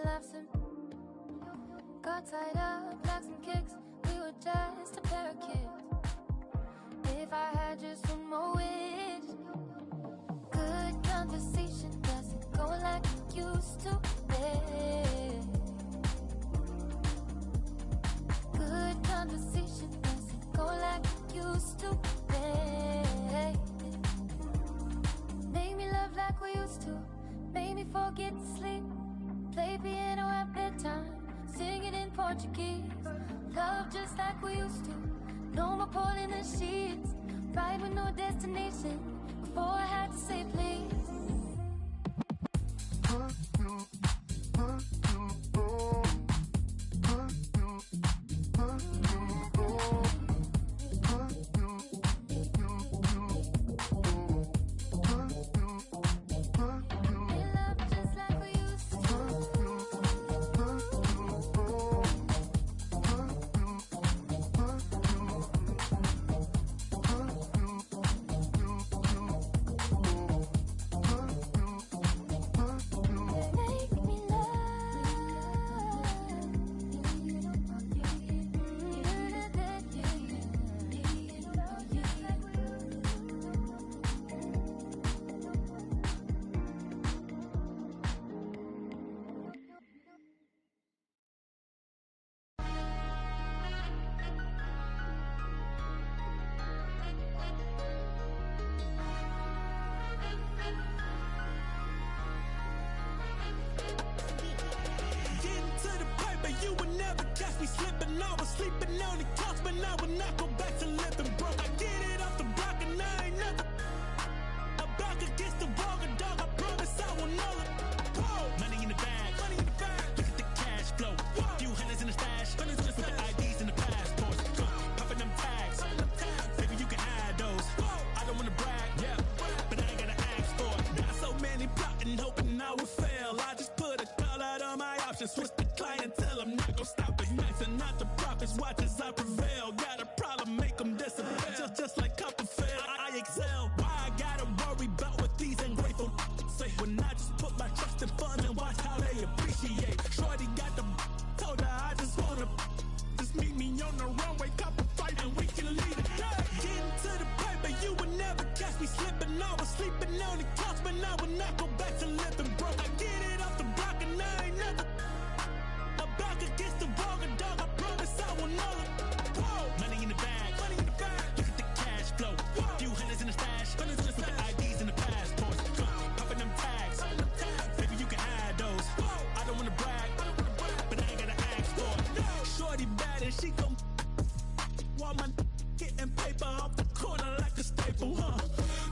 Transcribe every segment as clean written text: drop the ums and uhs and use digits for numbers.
laughs and got tied up like some kicks. We were just a pair of kids. If I had just one more wish, good conversation doesn't go like it used to. Good conversation doesn't go like it used to. Make me love like we used to. Make me forget to sleep. Play piano at bedtime. Sing it in Portuguese. Love just like we used to. No more pulling the sheets. Ride with no destination. Before I had to say please. Sleeping on the couch, but I will not go back to living broke. I get it off the block and I ain't never a back against the wall, a dog. I promise I will never. Whoa. Money in the bag, money in the bag. Look at the cash flow. Whoa. Few hundreds in the stash, hundreds in the stash. With the IDs and the passports, popping them tags. Baby, you can hide those. Whoa. I don't wanna brag, yeah, but I ain't gotta ask for it. Got so many plotting, hoping I would fail. I just put a call out on my options, switch the clientele. I'm not gonna stop it, nice and not the profits. Watch as I prevail. Got a problem, make them disappear. Just like Copperfield, I excel. Why I gotta worry about what these ungrateful say when I just put my trust in funds and watch how they appreciate. Shorty got the told her I just wanna just meet me on the runway, cop a fight and we can lead it. Get into the paper, you would never catch me slipping. I was sleeping on the couch, but I would not go back to living broke. I get it off the block and I ain't never a back against the wall, a dog. I promise I will never. Whoa. Money in the bag, money in the bag. Look at the cash flow. Whoa. Few hundreds in the stash, hundreds in the stash. With the IDs and the passports, popping them tags. Baby, you can hide those. Whoa. I don't wanna brag, but I ain't gotta ask for it. No. Shorty bad and she gon' want my getting paper off the corner like a staple, huh?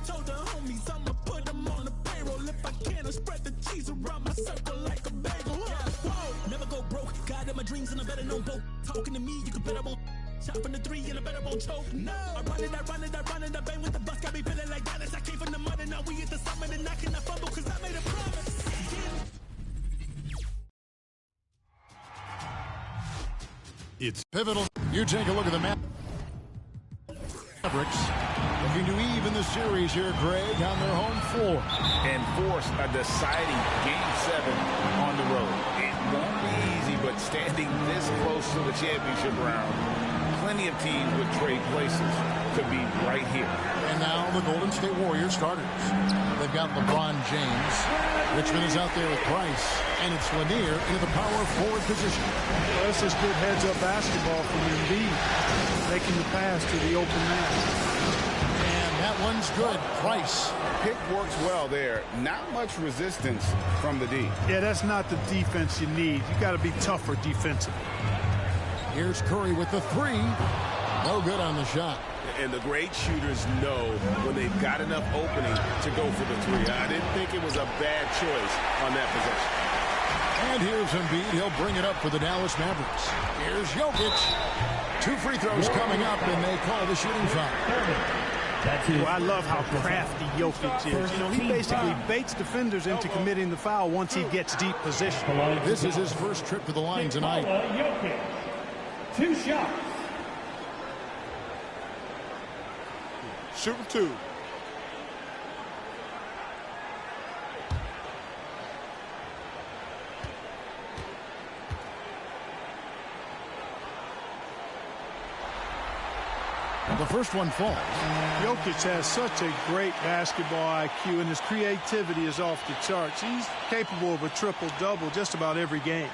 Told the homies I'ma put them on the payroll if I can, and spread the cheese around my circle like a bagel, huh? Whoa. Never go broke, God in my dreams and I better know both. Talking to me, you can bet I won't. Shot from the 3 and I bet I won't choke. No, I run it, I bang with the bus, got me feeling like Dallas. I came from the mud and now we at the summit and I cannot fumble cause I made a promise. It's pivotal. You take a look at the map. Mavericks looking to even the series here, Greg, on their home floor. And force a deciding Game 7 on the road. It won't be easy, but standing this close to the championship round, plenty of teams would trade places to be right here. And now the Golden State Warriors starters. They've got LeBron James. Richmond is out there with Price. And it's Lanier into the power forward position. Well, this is good heads-up basketball from Embiid, making the pass to the open man. And that one's good. Price. Pick works well there. Not much resistance from the D. Yeah, that's not the defense you need. You got to be tougher defensively. Here's Curry with the 3. No good on the shot. And the great shooters know when they've got enough opening to go for the 3. I didn't think it was a bad choice on that possession. And here's Embiid. He'll bring it up for the Dallas Mavericks. Here's Jokic. 2 free throws coming up, and they call the shooting foul. Well, I love how crafty Jokic is. You know, he basically baits defenders into committing the foul once he gets deep position. This is his first trip to the line tonight. Jokic. 2 shots. Shooting 2. first one falls. Jokic has such a great basketball IQ, and his creativity is off the charts. He's capable of a triple-double just about every game.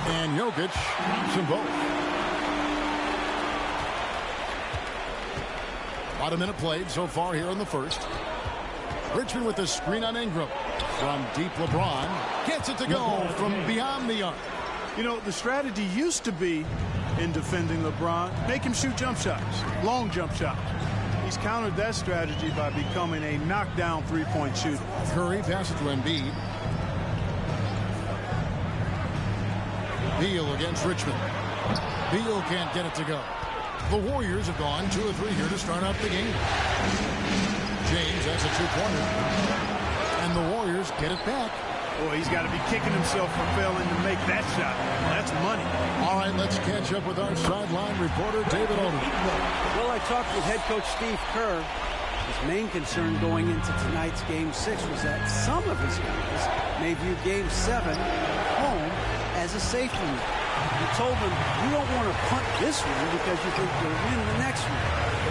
And Jokic drops them both. About a minute played so far here in the first. Richmond with the screen on Ingram. From deep, LeBron gets it to go from beyond the arc. You know, the strategy used to be in defending LeBron, make him shoot jump shots, long jump shots. He's countered that strategy by becoming a knockdown three-point shooter. Curry passes to Embiid. Beal against Richmond. Beal can't get it to go. The Warriors have gone 2 of 3 here to start out the game. James has a two-pointer. And the Warriors get it back. Boy, he's got to be kicking himself for failing to make that shot. That's money. All right, let's catch up with our sideline reporter, David Odom. Well, I talked with head coach Steve Kerr. His main concern going into tonight's Game 6 was that some of his guys may view Game 7 home as a safety net. He told them, you don't want to punt this one because you think you'll win the next one.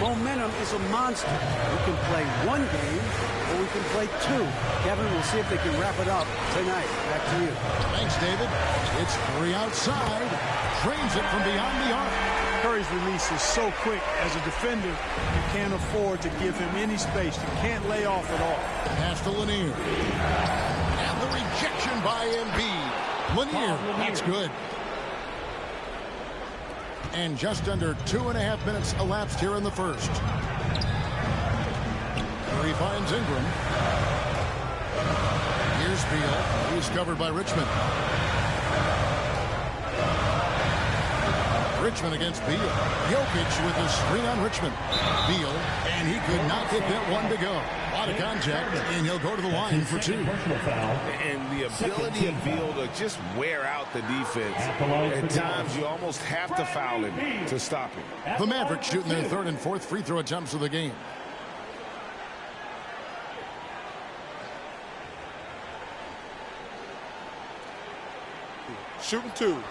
Momentum is a monster. We can play one game or we can play 2. Kevin, we'll see if they can wrap it up tonight. Back to you. Thanks, David. It's 3 outside. Drains it from beyond the arc. Curry's release is so quick. As a defender, you can't afford to give him any space. You can't lay off at all. Pass to Lanier. And the rejection by Embiid. Lanier, that's good. And just under 2.5 minutes elapsed here in the first. Curry finds Ingram. Here's Beal. He's covered by Richmond. Richmond against Beal. Jokic with the screen on Richmond. Beal, and he could not get that one to go. A lot of contact, and he'll go to the line for 2. And the ability of Beal to just wear out the defense. At times, you almost have to foul him to stop him. The Mavericks shooting their 3rd and 4th free throw attempts of the game. Shooting 2.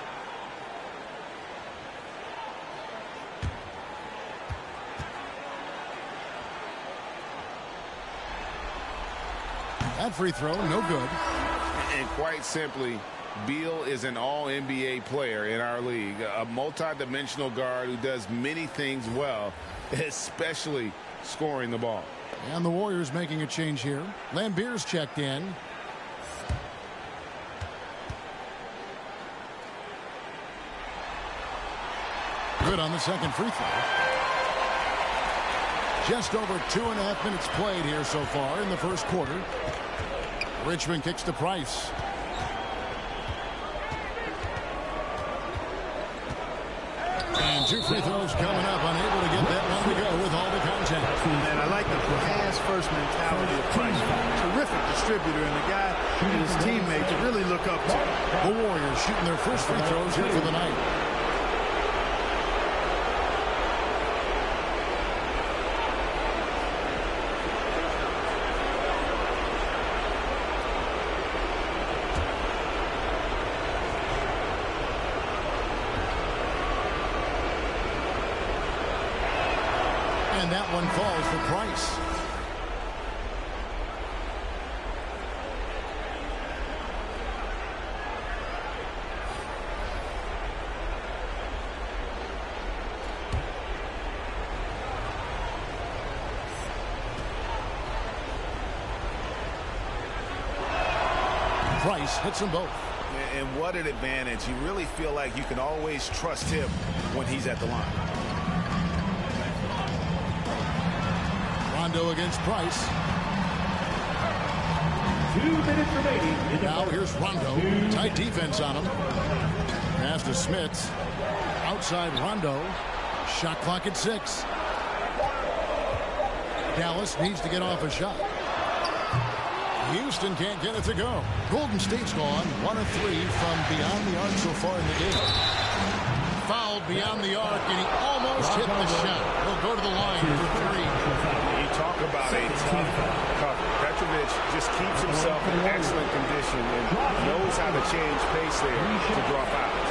That free throw, no good. And quite simply, Beal is an all-NBA player in our league, a multi-dimensional guard who does many things well, especially scoring the ball. And the Warriors making a change here. Lambier's checked in. Good on the second free throw. Just over 2.5 minutes played here so far in the first quarter. Richmond kicks to Price. And 2 free throws coming up. Unable to get that one to go with all the contact. And I like the pass-first mentality of Price. Terrific distributor, and the guy and his teammates really look up to. The Warriors shooting their first free throws here for the night. And that one falls for Price. Price hits them both. And what an advantage. You really feel like you can always trust him when he's at the line. Rondo against Price. 2 minutes remaining. Now here's Rondo. Tight defense on him. Pass to Smith. Outside Rondo. Shot clock at 6. Dallas needs to get off a shot. Houston can't get it to go. Golden State's gone 1 of 3 from beyond the arc so far in the game. Fouled beyond the arc, and he almost hit the shot. He'll go to the line for 3. You talk about a tough cover. Petrovic Petrovic just keeps himself in excellent condition and knows how to change pace there to draw fouls.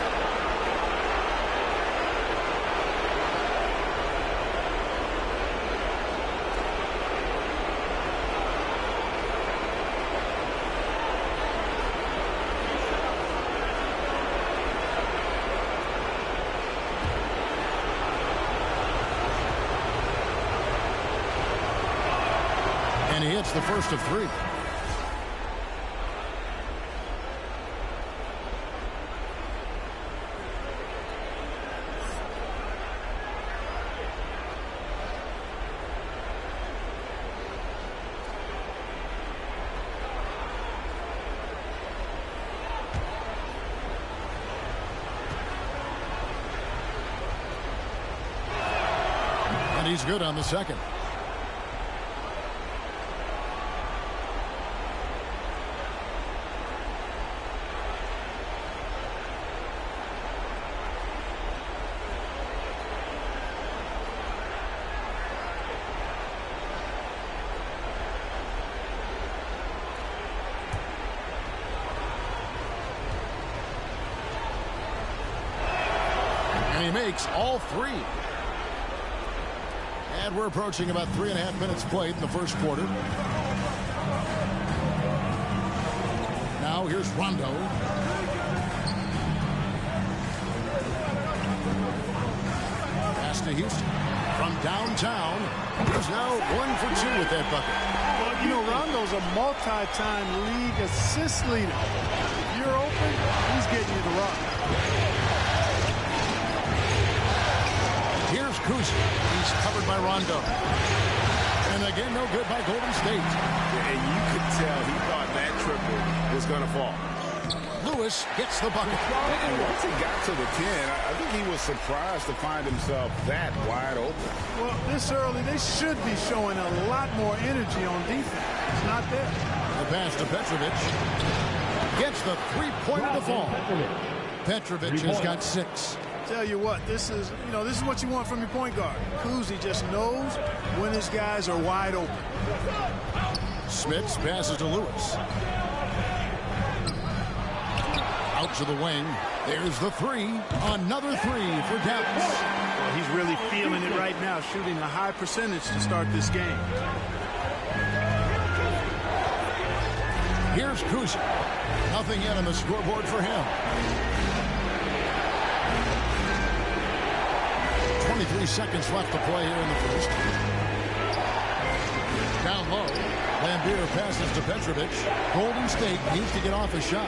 And he hits the first of three. And he's good on the second. And he makes all three. And we're approaching about 3.5 minutes played in the first quarter. Now here's Rondo. Pass to Houston. From downtown, he's now 1 for 2 with that bucket. Well, you know, Rondo's a multi-time league assist leader. If you're open, he's getting you the rock. Here's Kuz. He's covered by Rondo. And again, no good by Golden State. And you could tell he thought that triple was going to fall. Lewis gets the bucket. And once he got to the 10, I think he was surprised to find himself that wide open. Well, this early, they should be showing a lot more energy on defense. It's not there. The pass to Petrovic. Gets the three-pointer to fall. Petrovic has got 6. Tell you what, this is what you want from your point guard. Kuzi just knows when his guys are wide open. Smits passes to Lewis. Out to the wing. There's the 3. Another 3 for Dallas. Well, he's really feeling it right now, shooting a high percentage to start this game. Here's Kuz. Nothing yet on the scoreboard for him. 23 seconds left to play here in the first. Down low. Lambier passes to Petrovic. Golden State needs to get off a shot.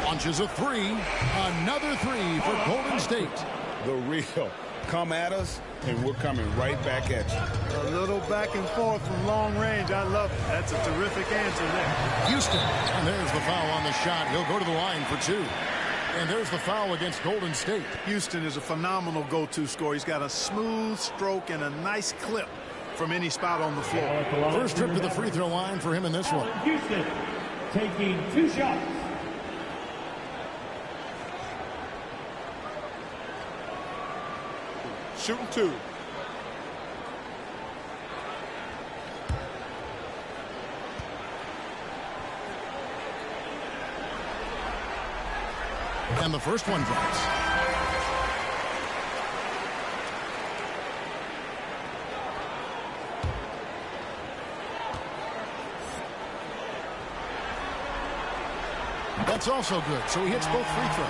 Launches a 3. Another 3 for Golden State. The real come at us, and we're coming right back at you. A little back and forth from long range. I love it. That's a terrific answer there. Houston. And there's the foul on the shot. He'll go to the line for 2. And there's the foul against Golden State. Houston is a phenomenal go-to scorer. He's got a smooth stroke and a nice clip from any spot on the floor. First trip to the free throw line for him in this one. Houston taking 2 shots. Shooting 2. And the first one drops. That's also good, so he hits both free throws.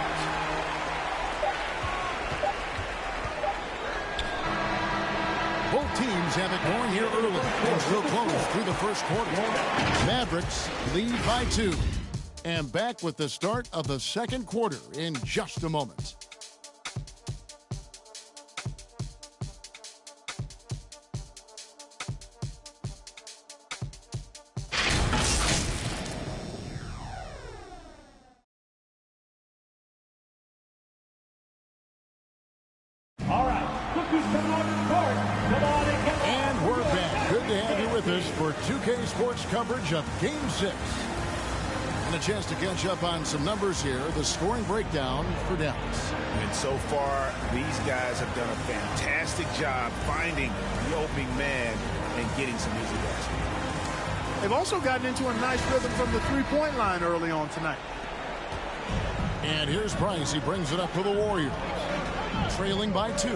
Both teams have it going here early. Things will close through the first quarter. Mavericks lead by 2. And back with the start of the second quarter in just a moment. All right, cookies come out of court. Come on and get And we're back. Good to have you with us for 2K Sports coverage of Game 6. And a chance to catch up on some numbers here. The scoring breakdown for Dallas. And so far, these guys have done a fantastic job finding the opening man and getting some easy baskets. They've also gotten into a nice rhythm from the three-point line early on tonight. And here's Price. He brings it up for the Warriors. Trailing by 2.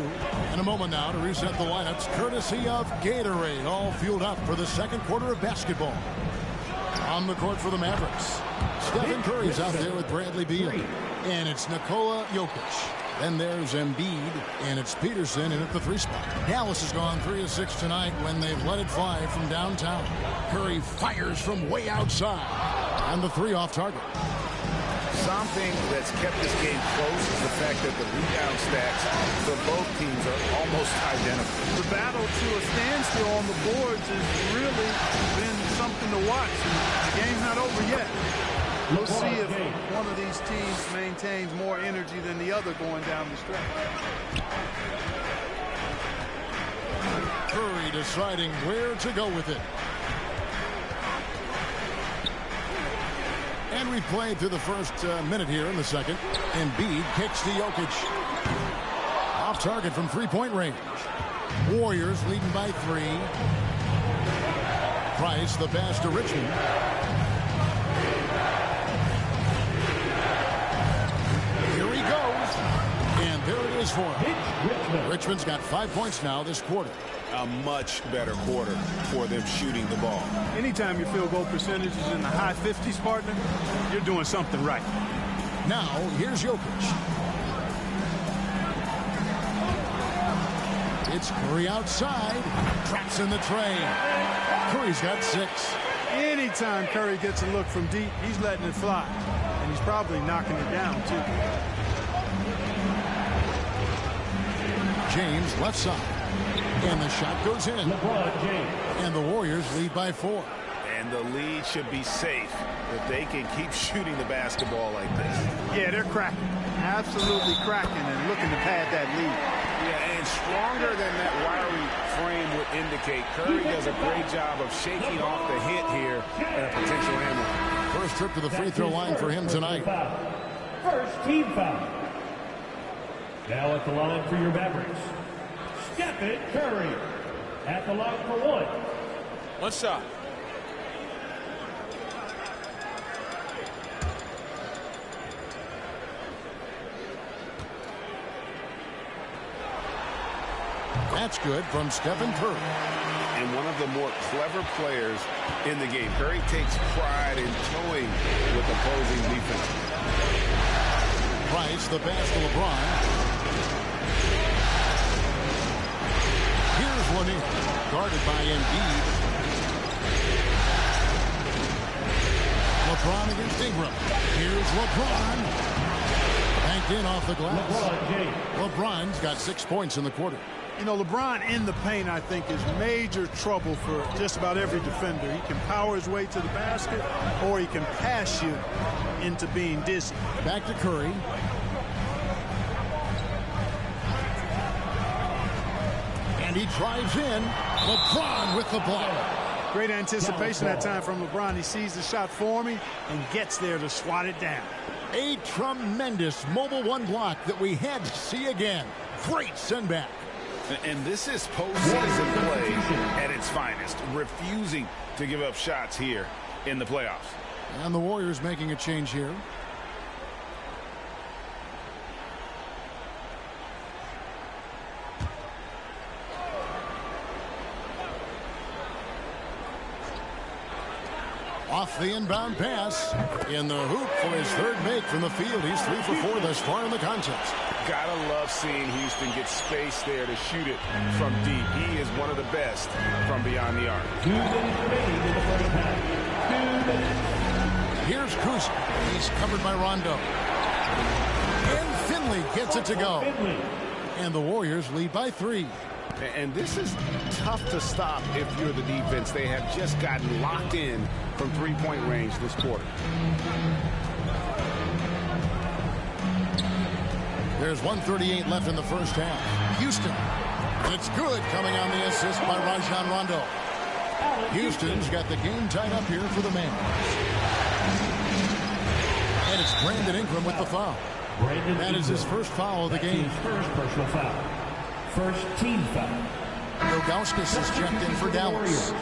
In a moment now to reset the lineups, courtesy of Gatorade. All fueled up for the second quarter of basketball. On the court for the Mavericks, Stephen Curry's out there with Bradley Beal. And it's Nikola Jokic. Then there's Embiid, and it's Peterson in at the 3 spot. Dallas has gone 3 of 6 tonight when they've let it fly from downtown. Curry fires from way outside. And the 3 off target. Something that's kept this game close is the fact that the rebound stats for both teams are almost identical. The battle to a standstill on the boards has really been something to watch. The game's not over yet. We'll see if one of these teams maintains more energy than the other going down the stretch. Curry deciding where to go with it. And we played through the first minute here in the second. Embiid kicks to Jokic. Off target from three-point range. Warriors leading by 3. Price the pass to Richmond. Here he goes. And there it is for him. Richmond's got 5 points now this quarter. A much better quarter for them shooting the ball. Anytime your field goal percentage is in the high 50s, partner, you're doing something right. Now, here's Jokic. It's Curry outside. Traps in the tray. Curry's got 6. Anytime Curry gets a look from deep, he's letting it fly. And he's probably knocking it down, too. James left side. And the shot goes in. And the Warriors lead by 4. And the lead should be safe if they can keep shooting the basketball like this. Yeah, they're cracking. Absolutely cracking and looking to pad that lead. Yeah, and stronger than that wiry frame would indicate. Curry does a great job of shaking off the hit here and a potential hammer. First trip to the free throw line for him tonight. First team foul. Now at the line for your Mavericks, Stephen Curry. At the line for 1. One shot. That's good from Stephen Curry. And one of the more clever players in the game. Curry takes pride in toying with opposing defense. Price, the pass to LeBron. Here's Lanier, guarded by Embiid. LeBron against Ingram. Here's LeBron. Banked in off the glass. LeBron's got 6 points in the quarter. You know, LeBron in the paint, I think, is major trouble for just about every defender. He can power his way to the basket, or he can pass you into being dizzy. Back to Curry. And he drives in. LeBron with the block. Great anticipation that time from LeBron. He sees the shot forming and gets there to swat it down. A tremendous mobile 1 block that we had to see again. Great send back. And this is postseason play at its finest, refusing to give up shots here in the playoffs. And the Warriors making a change here. Off the inbound pass. In the hoop for his 3rd make from the field. He's 3 for 4 thus far in the contest. Gotta love seeing Houston get space there to shoot it from deep. He is one of the best from beyond the arc. 2 minutes remaining in the first half. 2 minutes. Here's Kuzma. He's covered by Rondo. And Finley gets it to go. And the Warriors lead by 3. And this is tough to stop if you're the defense. They have just gotten locked in from three-point range this quarter. There's 1:38 left in the first half. Houston. And it's good, coming on the assist by Rajon Rondo. Houston's got the game tied up here for the Mavs. And it's Brandon Ingram with the foul. That is his first foul of the game. His first personal foul. First team foul. Ilgauskas is checked in for Dallas.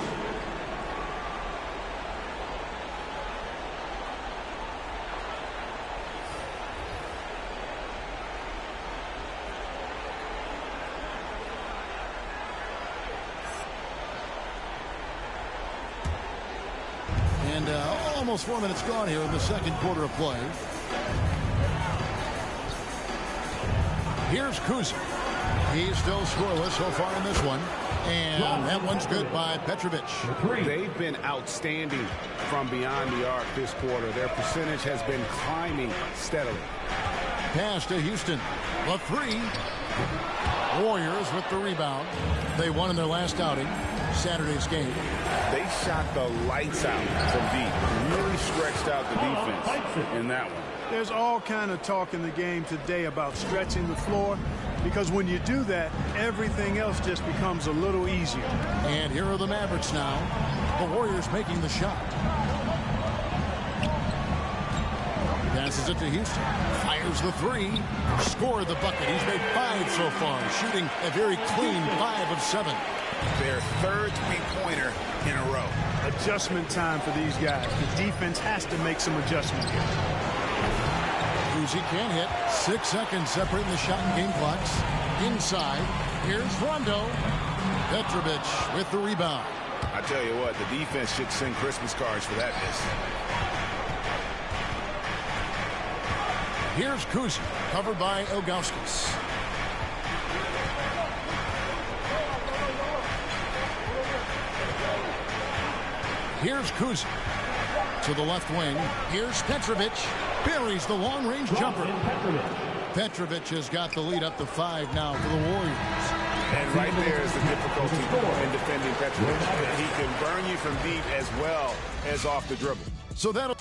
Almost 4 minutes gone here in the second quarter of play. Here's Kuzic. He's still scoreless so far in this one. And that one's good by Petrovic. They've been outstanding from beyond the arc this quarter. Their percentage has been climbing steadily. Pass to Houston. The three. Warriors with the rebound. They won in their last outing, Saturday's game. They shot the lights out from deep. Really stretched out the defense in that one. There's all kind of talk in the game today about stretching the floor, because when you do that, everything else just becomes a little easier. And here are the Mavericks now. The Warriors making the shot. Passes it to Houston. Fires the three. Scored the bucket. He's made 5 so far, shooting a very clean 5 of 7. Their third three-pointer in a row. Adjustment time for these guys. The defense has to make some adjustment here. Uzi can't hit. 6 seconds separating the shot and game clocks. Inside. Here's Rondo. Petrovic with the rebound. I tell you what, the defense should send Christmas cards for that miss. Here's Kuzic, covered by Ilgauskas. Here's Kuzic to the left wing. Here's Petrovic. Buries the long-range jumper. Petrovic has got the lead up to 5 now for the Warriors. And right there is the difficulty in defending Petrovic. He can burn you from deep as well as off the dribble. So that'll...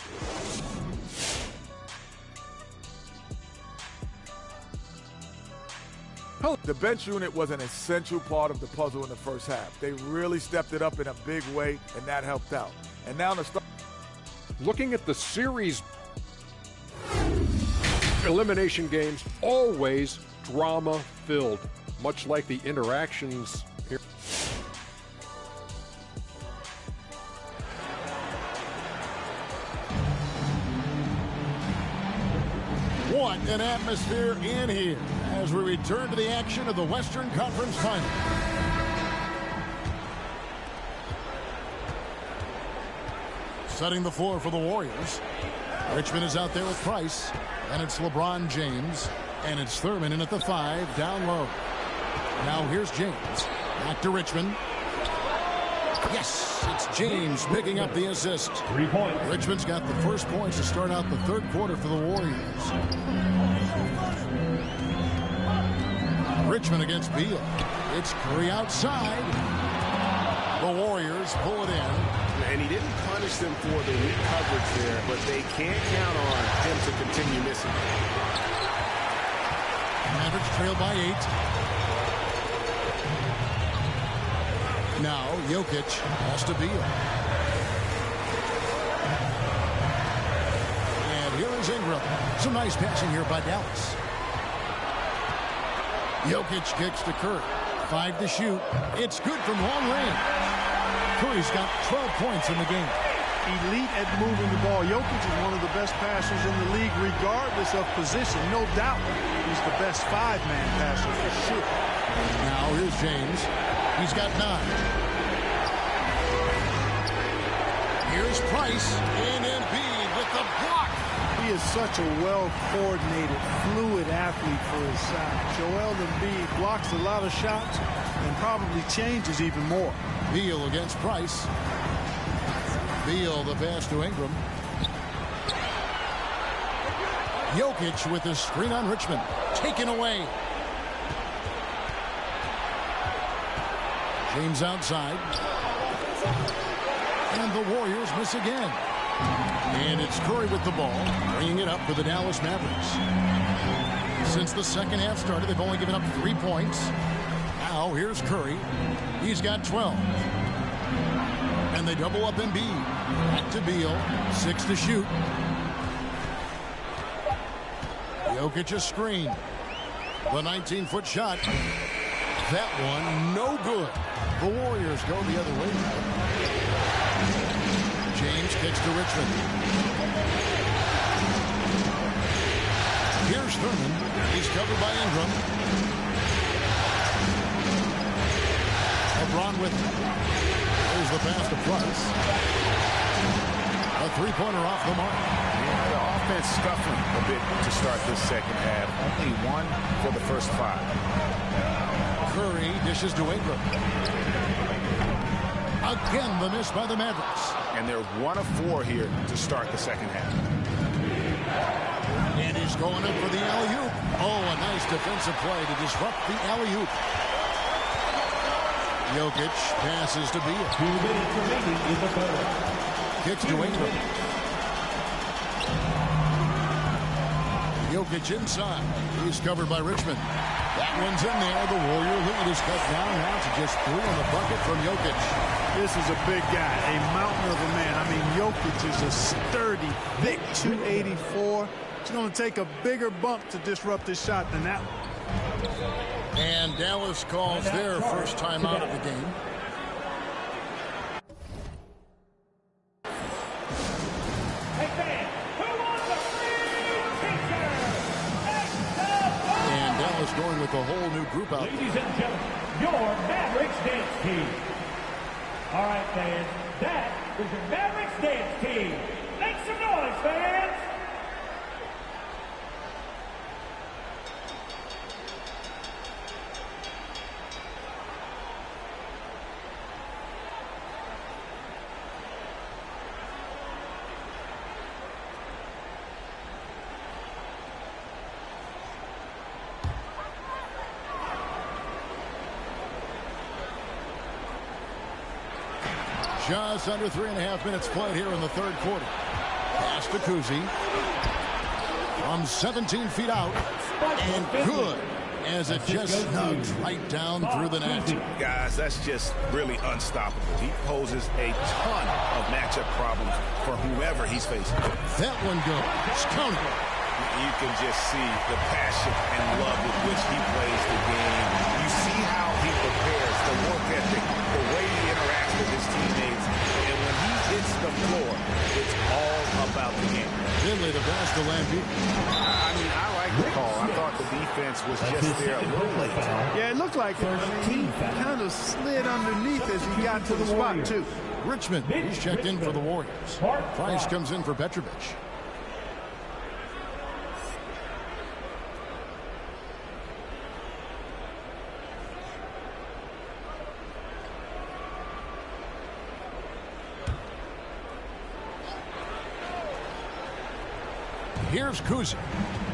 The bench unit was an essential part of the puzzle in the first half. They really stepped it up in a big way, and that helped out. And now to start. Looking at the series elimination games, always drama-filled, much like the interactions here. What an atmosphere in here as we return to the action of the Western Conference Final. Setting the floor for the Warriors. Richmond is out there with Price, and it's LeBron James, and it's Thurman in at the 5, down low. Now here's James. Back to Richmond. Yes, it's James picking up the assist. 3 points. Richmond's got the first points to start out the third quarter for the Warriors. Richmond against Beal. It's Curry outside. The Warriors pull it in. And he didn't punish them for the weak coverage there, but they can't count on him to continue missing. Mavericks trail by 8. Now Jokic has to Beal. And here is Ingram. Some nice passing here by Dallas. Jokic kicks to Curry. 5 to shoot. It's good from long range. Curry's got 12 points in the game. Elite at moving the ball. Jokic is one of the best passers in the league, regardless of position. No doubt he's the best 5-man passer for sure. Now here's James. He's got 9. Here's Price. And Embiid with the block. He is such a well-coordinated, fluid athlete for his size. Joel Embiid blocks a lot of shots and probably changes even more. Beal against Price. Beal the pass to Ingram. Jokic with the screen on Richmond. Taken away. James outside. And the Warriors miss again. And it's Curry with the ball, bringing it up for the Dallas Mavericks. Since the second half started, they've only given up 3 points. Now here's Curry. He's got 12. And they double up Embiid. Back to Beal. 6 to shoot. Jokic a screen. The 19-foot shot. That one no good. The Warriors go the other way. James kicks to Richmond. Here's Thurman. He's covered by Ingram. LeBron with him. There's the pass to Price. A three-pointer off the mark. Yeah, the offense scuffling a bit to start this second half. Only one for the first 5. Curry dishes to Ingram. Again, the miss by the Mavericks. And they're 1 of 4 here to start the second half. And he's going up for the alley-oop. Oh, a nice defensive play to disrupt the alley-oop. Jokic passes to Beal. 2 minutes remaining in the third. Kicks to Ingram. Jokic inside. He's covered by Richmond. That one's in there. The Warrior lead is cut down now to just 3 on the bucket from Jokic. This is a big guy, a mountain of a man. I mean, Jokic is a sturdy, thick 284. It's going to take a bigger bump to disrupt his shot than that one. And Dallas calls their first time out of the game. And Dallas going with a whole new group out. Ladies and gentlemen, your Mavericks dance team. All right, fans, that is your Mavericks dance team. Make some noise, fans. Just under 3.5 minutes played here in the third quarter. Pass to Kuzi. From 17 feet out. And good. As it just snugs right down through the net. Guys, that's just really unstoppable. He poses a ton of matchup problems for whoever he's facing. That one goes. Count it. You can just see the passion and love with which he plays the game. You see how he prepares, the work ethic, the way he interacts with his teammates. And when he hits the floor, it's all about the game. Finley the pass to Lamb. I mean, I like the call. I thought the defense was just there a little late. Yeah, it looked like it. I mean, he kind of slid underneath as he got to the spot, too. Richmond, he's checked in for the Warriors. Price comes in for Petrovic. Here's Kuzi.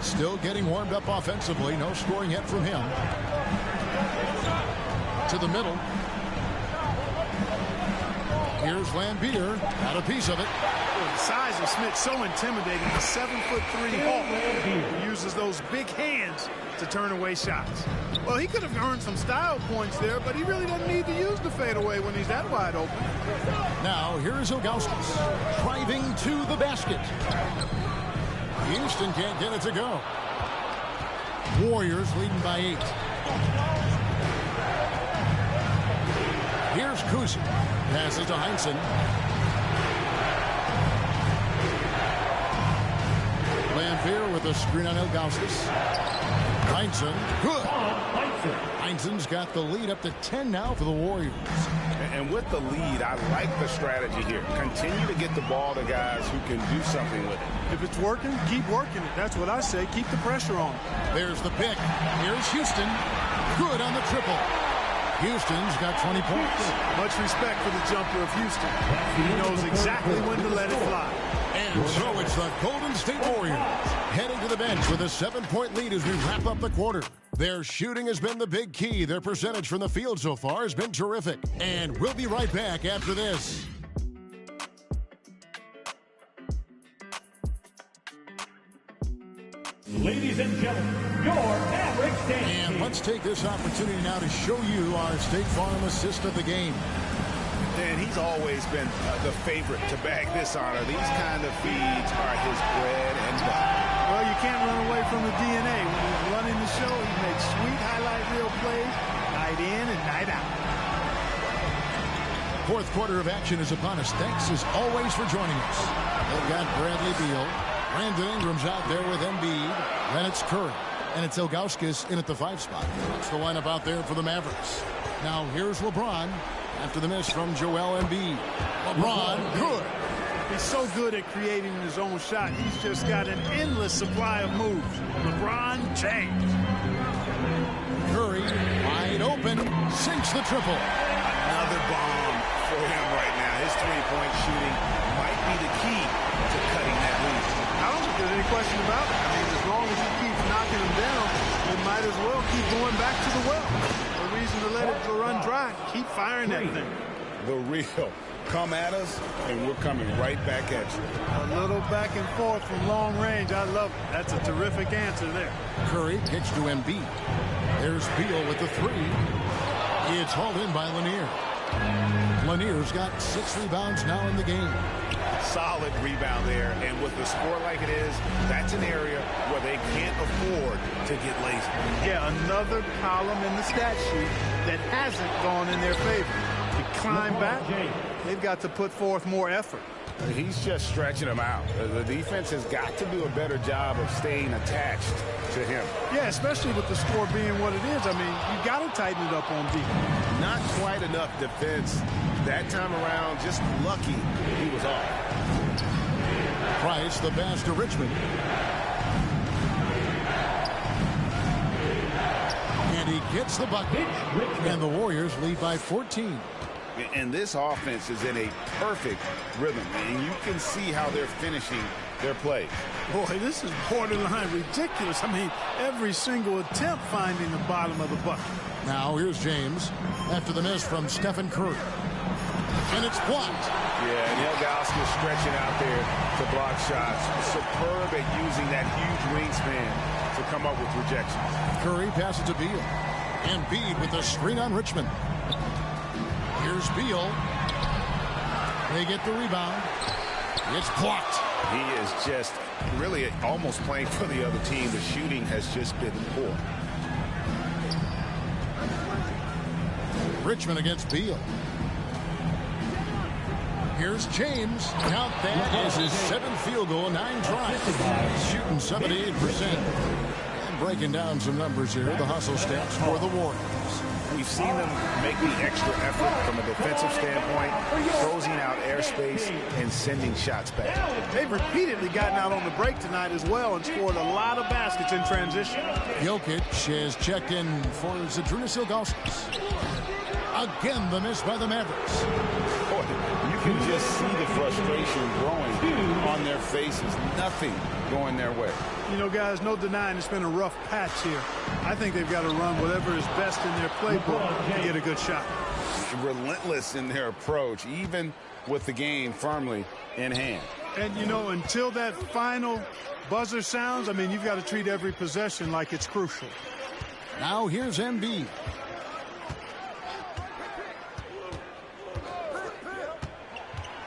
Still getting warmed up offensively. No scoring yet from him. To the middle. Here's Lambier. Got a piece of it. The size of Smith so intimidating. The 7'3" Hawk. He uses those big hands to turn away shots. Well, he could have earned some style points there, but he really doesn't need to use the fadeaway when he's that wide open. Now, here is Ilgauskas driving to the basket. Houston can't get it to go. Warriors leading by 8. Here's Kuzi. Passes to Heinsohn. Lambier with a screen on Ilgauskas. Heinsohn. Good. Heinsohn's got the lead up to 10 now for the Warriors. And with the lead, I like the strategy here. Continue to get the ball to guys who can do something with it. If it's working, keep working it. That's what I say. Keep the pressure on. There's the pick. Here's Houston. Good on the triple. Houston's got 20 points. Much respect for the jumper of Houston. He knows exactly when to let it fly. And so it's the Golden State Warriors heading to the bench with a 7-point lead as we wrap up the quarter. Their shooting has been the big key. Their percentage from the field so far has been terrific. And we'll be right back after this. Ladies and gentlemen, your Mavericks dance team. And let's take this opportunity now to show you our State Farm assist of the game. And he's always been the favorite to bag this honor. These kind of feeds are his bread and butter. Well, you can't run away from the DNA. When he's running the show, he makes sweet highlight reel plays night in and night out. Fourth quarter of action is upon us. Thanks as always for joining us. They've got Bradley Beal. Brandon Ingram's out there with Embiid. Then it's Curry. And it's Ilgauskas in at the 5 spot. That's the lineup out there for the Mavericks. Now here's LeBron after the miss from Joel Embiid. LeBron, good. He's so good at creating his own shot. He's just got an endless supply of moves. LeBron James. Curry, wide open, sinks the triple. Another bomb for him right now. His three-point shooting might be the key to cutting that lead. I don't think there's any question about it. I mean, as long as he keeps knocking them down, they might as well keep going back to the well. No reason to let it run dry. Keep firing that thing. The real. Come at us, and we're coming right back at you. A little back and forth from long range. I love it. That's a terrific answer there. Curry kicks to Embiid. There's Beal with the three. It's hauled in by Lanier. Lanier's got 6 rebounds now in the game. Solid rebound there, and with the score like it is, that's an area where they can't afford to get lazy. Yeah, another column in the stat sheet that hasn't gone in their favor. To climb back, they've got to put forth more effort. He's just stretching them out. The defense has got to do a better job of staying attached to him. Yeah, especially with the score being what it is. I mean, you got to tighten it up on defense. Not quite enough defense that time around. Just lucky he was off. Price the pass to Richmond. And he gets the bucket. And the Warriors lead by 14. And this offense is in a perfect rhythm. And you can see how they're finishing their play. Boy, this is borderline ridiculous. I mean, every single attempt finding the bottom of the bucket. Now here's James after the miss from Stephen Curry. And it's blocked. Yeah, Neil Gauskas stretching out there to block shots. Superb at using that huge wingspan to come up with rejections. Curry passes to Beal. Embiid with the screen on Richmond. Here's Beal. They get the rebound. It's blocked. He is just really almost playing for the other team. The shooting has just been poor. Richmond against Beal. Here's James. Count that as his 7th field goal, 9 tries. Shooting 78%. And breaking down some numbers here, the hustle stats for the Warriors. We've seen them make the extra effort from a defensive standpoint, closing out airspace and sending shots back. They've repeatedly gotten out on the break tonight as well and scored a lot of baskets in transition. Jokic has checked in for Zydrunas Ilgauskas. Again, the miss by the Mavericks. Boy, you can just see the frustration growing on their faces. Nothing going their way. You know, guys, no denying it's been a rough patch here. I think they've got to run whatever is best in their playbook to get a good shot. Relentless in their approach, even with the game firmly in hand. And, you know, until that final buzzer sounds, I mean, you've got to treat every possession like it's crucial. Now here's Embiid.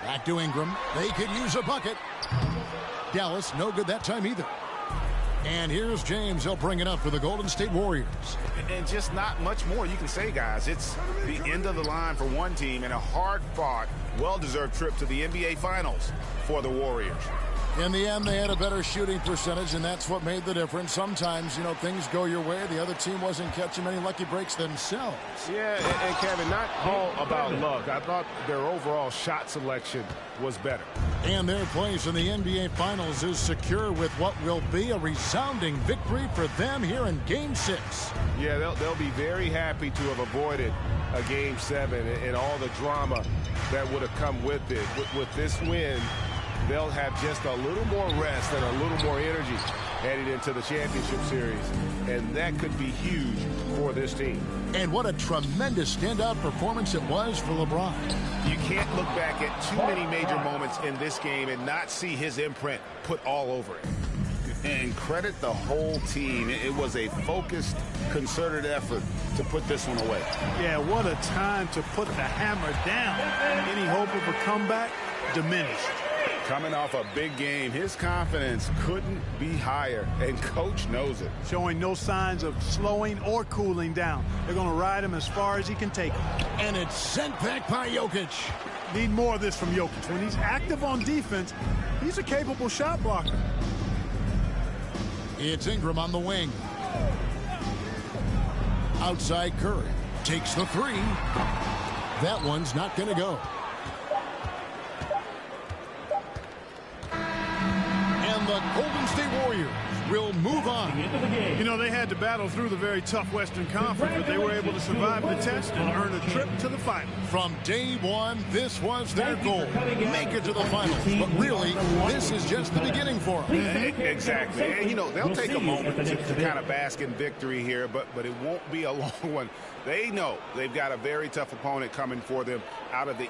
Back to Ingram. They could use a bucket. Dallas, no good that time either. And here's James. He'll bring it up for the Golden State Warriors. And just not much more you can say, guys. It's the end of the line for one team and a hard-fought, well-deserved trip to the NBA Finals for the Warriors. In the end, they had a better shooting percentage, and that's what made the difference. Sometimes, you know, things go your way. The other team wasn't catching many lucky breaks themselves. Yeah, and Kevin, not all about luck. I thought their overall shot selection was better. And their place in the NBA Finals is secure with what will be a resounding victory for them here in Game 6. Yeah, they'll be very happy to have avoided a Game 7 and all the drama that would have come with it. With this win, they'll have just a little more rest and a little more energy heading into the championship series, and that could be huge for this team. And what a tremendous standout performance it was for LeBron. You can't look back at too many major moments in this game and not see his imprint put all over it. And credit the whole team. It was a focused, concerted effort to put this one away. Yeah, what a time to put the hammer down. Any hope of a comeback diminished. Coming off a big game, his confidence couldn't be higher, and Coach knows it. Showing no signs of slowing or cooling down. They're going to ride him as far as he can take him. And it's sent back by Jokic. Need more of this from Jokic. When he's active on defense, he's a capable shot blocker. It's Ingram on the wing. Outside Curry. Takes the three. That one's not going to go. Golden State Warriors will move on. You know, they had to battle through the very tough Western Conference, but they were able to survive the test and earn a trip to the finals. From day one, this was their goal. Make it to the finals. But really, this is just the beginning for them. Exactly. And, you know, they'll take a moment to kind of bask in victory here, but it won't be a long one. They know they've got a very tough opponent coming for them out of the